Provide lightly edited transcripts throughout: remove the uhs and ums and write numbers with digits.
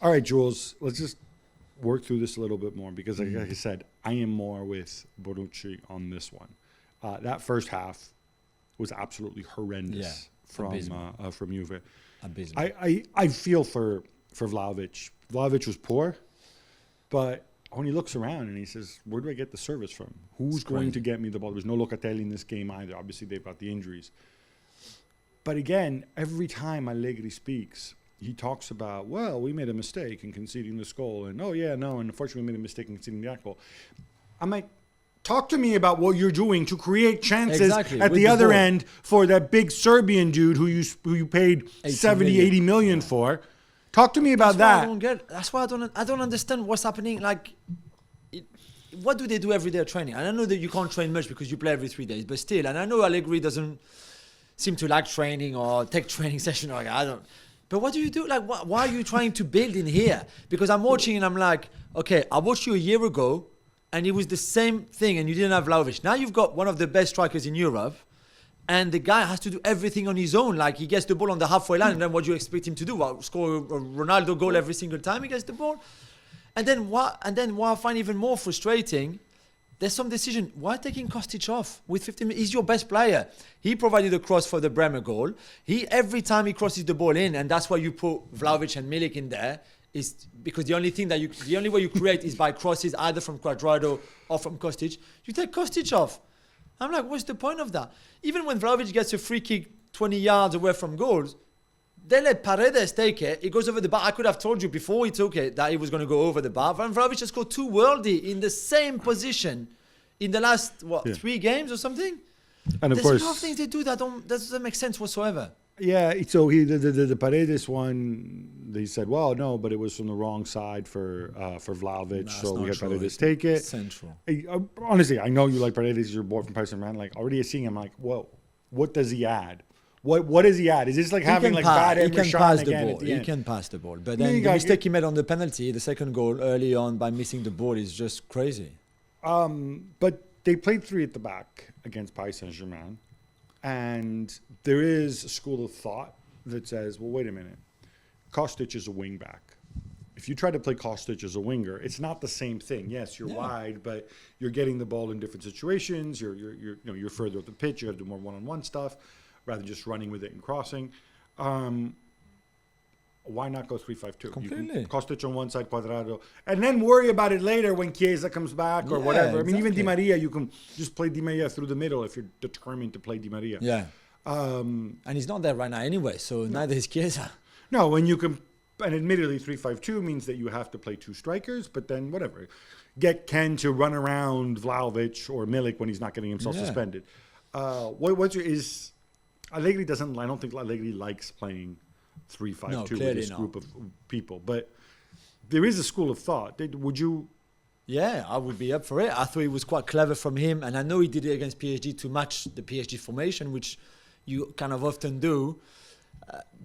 All right, Jules, let's just work through this a little bit more because, like I said, I am more with Bonucci on this one. That first half was absolutely horrendous from Juve. Abysmal. I feel for Vlahovic. Vlahovic was poor, but when he looks around and he says, where do I get the service from? Who's going to get me the ball? There's no Locatelli in this game either. Obviously, they've got the injuries. But again, every time Allegri speaks, he talks about, well, we made a mistake in conceding this goal. And, and unfortunately, we made a mistake in conceding that goal. I'm like, talk to me about what you're doing to create chances at the other end for that big Serbian dude who you paid 80 million for. Talk to me about that. That's why I don't understand what's happening. Like, what do they do every day at training? And I know that you can't train much because you play every 3 days, but still. And I know Allegri doesn't seem to like training or take training session. Like, I don't. But what do you do? Like, why are you trying to build in here? Because I'm watching and I'm like, okay, I watched you a year ago, and it was the same thing, and you didn't have Vlahovic. Now you've got one of the best strikers in Europe, and the guy has to do everything on his own. Like, he gets the ball on the halfway line, and then what do you expect him to do? What, score a Ronaldo goal every single time he gets the ball? And then what I find even more frustrating, there's some decision. Why taking Kostic off with 15 minutes? He's your best player. He provided a cross for the Bremer goal. Every time he crosses the ball in, and that's why you put Vlahovic and Milik in there, is because the only way you create is by crosses either from Cuadrado or from Kostic. You take Kostic off. I'm like, what's the point of that? Even when Vlahovic gets a free kick 20 yards away from goals, they let Paredes take it. It goes over the bar. I could have told you before he took it that he was going to go over the bar. Van Vlahovic has scored 2 worldies in the same position in the last 3 games or something. And of There's course, a lot of things they do that doesn't make sense whatsoever. Yeah, so the Paredes one, they said, well, no, but it was from the wrong side for Vlahovic, so we had Paredes take it. Central. Honestly, I know you like Paredes, you're bored from Paris Saint-Germain. Like, already seeing him, like, whoa, what does he add? What does he add? Is this like having like bad Emre Can again at the end? He can pass the ball. But then the mistake he made on the penalty, the second goal early on by missing the ball is just crazy. But they played 3 at the back against Paris Saint-Germain. And there is a school of thought that says, well, wait a minute. Kostic is a wing back. If you try to play Kostic as a winger, it's not the same thing. Yes, you're wide, but you're getting the ball in different situations. You're further up the pitch. You got to do more one-on-one stuff rather than just running with it and crossing. Why not go 3-5-2? Completely. Kostic on one side, Cuadrado, and then worry about it later when Chiesa comes back or whatever. I mean, even Di Maria, you can just play Di Maria through the middle if you're determined to play Di Maria. Yeah. And he's not there right now anyway, so neither is Chiesa. No, and you can, and admittedly, 3-5-2 means that you have to play 2 strikers, but then whatever. Get Ken to run around Vlahovic or Milik when he's not getting himself suspended. Is Allegri doesn't? I don't think Allegri likes playing 3-5-2 with this group of people, but there is a school of thought. Would you? Yeah, I would be up for it. I thought it was quite clever from him, and I know he did it against PSG to match the PSG formation, which you kind of often do.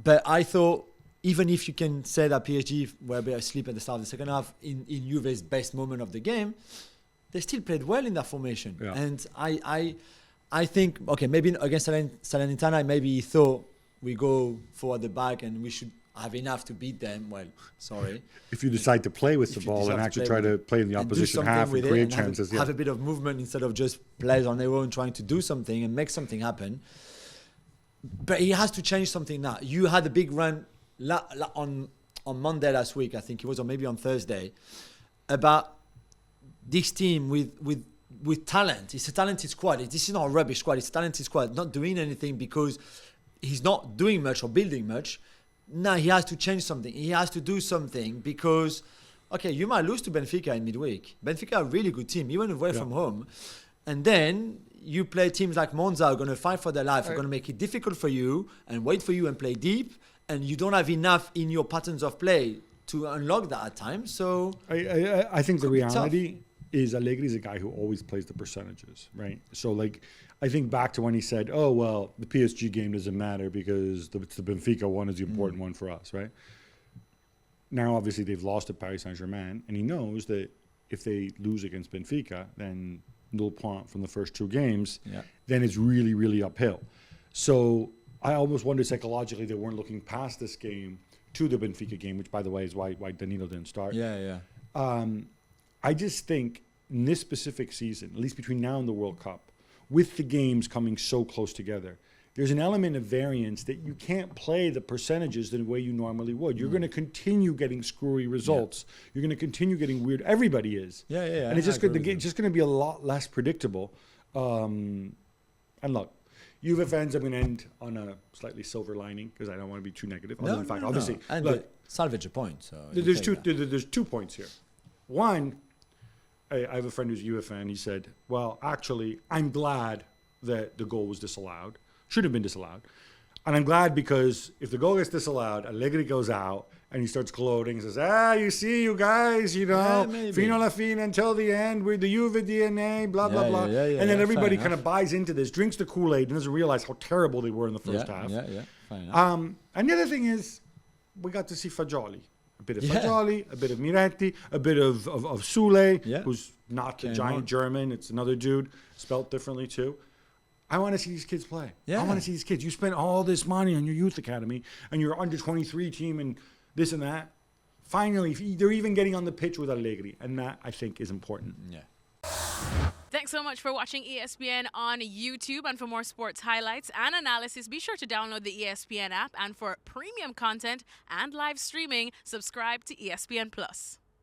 But I thought, even if you can say that PSG were a bit asleep at the start of the second half, in Juve's best moment of the game, they still played well in that formation. Yeah. And I think, okay, maybe against Salernitana, maybe he thought, we go forward the back and we should have enough to beat them. Well, sorry. If you decide to play with the ball and actually try to play in the opposition half and create chances. Have a bit of movement instead of just players on their own trying to do something and make something happen. But he has to change something now. You had a big run on Monday last week, I think it was, or maybe on Thursday, about this team with talent. It's a talented squad. This is not a rubbish squad. It's a talented squad. Not doing anything because he's not doing much or building much. Now he has to change something. He has to do something because, okay, you might lose to Benfica in midweek. Benfica are a really good team, even away from home. And then you play teams like Monza are going to fight for their life, are going to make it difficult for you and wait for you and play deep. And you don't have enough in your patterns of play to unlock that at times. So I think the reality is Allegri is a guy who always plays the percentages, right? So like, I think back to when he said, oh, well, the PSG game doesn't matter because it's the Benfica one is the important one for us, right? Now, obviously, they've lost to Paris Saint-Germain, and he knows that if they lose against Benfica, then 0 point from the first 2 games, then it's really, really uphill. So I almost wonder psychologically they weren't looking past this game to the Benfica game, which, by the way, is why Danilo didn't start. Yeah. I just think in this specific season, at least between now and the World Cup, with the games coming so close together, there's an element of variance that you can't play the percentages the way you normally would. You're going to continue getting screwy results. Yeah. You're going to continue getting weird. Everybody is. Yeah. And it's just going to be a lot less predictable. And look, Juve fans, I'm going to end on a slightly silver lining because I don't want to be too negative. Obviously, and look, salvage a point. So there's 2 points here. One, I have a friend who's a Juve fan. He said, well, actually, I'm glad that the goal was disallowed. Should have been disallowed. And I'm glad because if the goal gets disallowed, Allegri goes out and he starts gloating and says, you see, you guys, fino alla fine, until the end, we're the Juve DNA, blah, blah, blah. And then everybody kind of buys into this, drinks the Kool-Aid, and doesn't realize how terrible they were in the first half. And the other thing is, we got to see Fagioli. A bit of Fagioli, a bit of Miretti, a bit of Sule, who's not the giant German. It's another dude, spelt differently too. I want to see these kids play. I want to see these kids. You spent all this money on your youth academy and your under 23 team and this and that. Finally, they're even getting on the pitch with Allegri, and that I think is important. Yeah. Thanks so much for watching ESPN on YouTube. And for more sports highlights and analysis, be sure to download the ESPN app. And for premium content and live streaming, subscribe to ESPN Plus.